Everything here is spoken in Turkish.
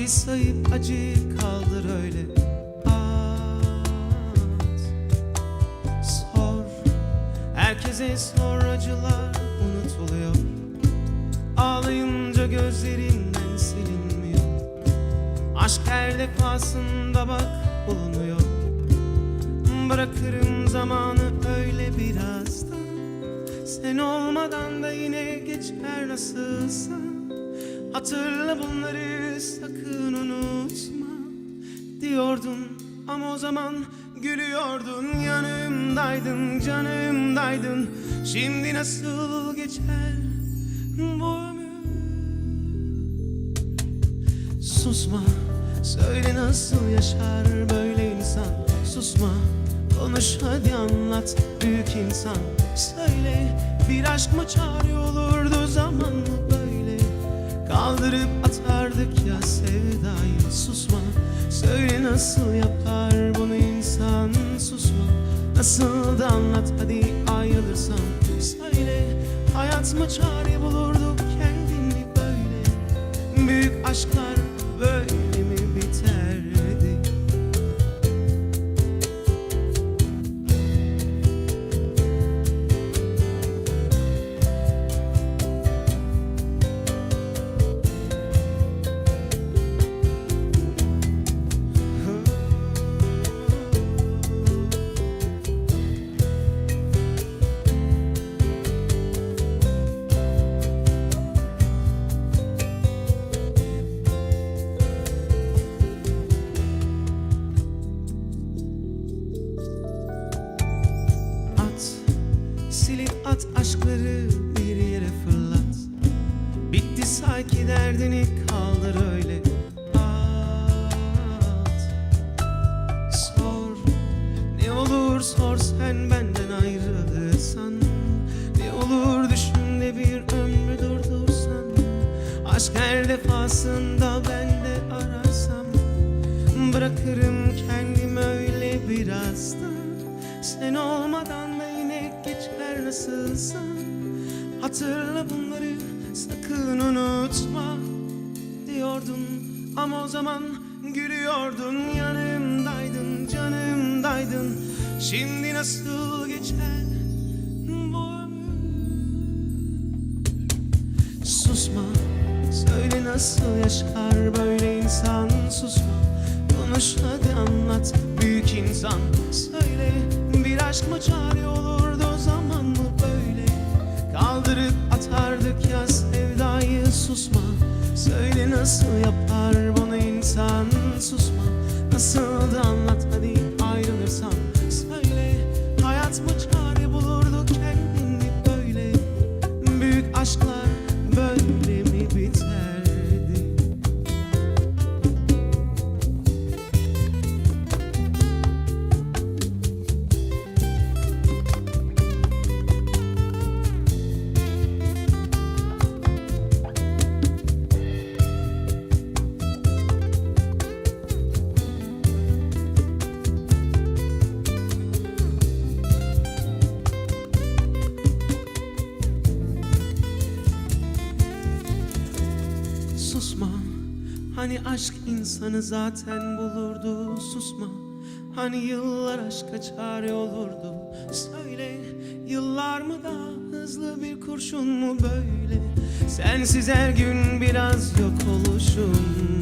sayı sayıp acı kaldır öyle. At, sor, herkese sor, acılar unutuluyor. Ağlayınca gözlerinden silinmiyor. Aşk her defasında bak bulunuyor. Bırakırım zamanı öyle biraz da, sen olmadan da yine geçer nasılsa. Hatırla bunları, sakın unutma diyordun ama o zaman gülüyordun. Yanımdaydın, canımdaydın. Şimdi nasıl geçer bu ömür? Susma, söyle nasıl yaşar böyle insan. Susma, konuş hadi anlat büyük insan. Söyle, bir aşk mı çare olurdu, zaman mı böyle kaldırıp atardık ya sevdayı. Susma, söyle nasıl yapar bunu insan. Susma, nasıl da anlat hadi ayrılırsan. Söyle, hayat mı çare bulurdu kendini böyle. Büyük aşklar böyle mi biterdi? Silip at aşkları, bir yere fırlat. Bitti sanki, derdini kaldır öyle. At, sor, ne olur sor, sen benden ayrılırsan. Ne olur düşün de bir ömrü durdursan. Aşk her defasında ben de ararsam. Bırakırım kendim öyle biraz da, sen olmadan da yine geçer nasılsa. Hatırla bunları, sakın unutma diyordun ama o zaman gülüyordun. Yanımdaydın, canımdaydın. Şimdi nasıl geçer bu ömür? Susma, söyle nasıl yaşar böyle insan. Susma, konuş hadi anlat büyük insan. Söyle, bir aşk mı çare olurdu, zaman mı böyle kaldırıp atardık ya sevdayı. Susma, söyle nasıl yapar bunu insan. Susma, nasıl da anlat hadi ayrılırsan. Söyle, hayat mı çare bulurdu kendini böyle. Büyük aşklar böyle mi biterdi? Susma, hani aşk insanı zaten bulurdu. Susma, hani yıllar aşka çare olurdu. Söyle, yıllar mı daha hızlı bir kurşun mu böyle? Sensiz her gün biraz yok oluşum.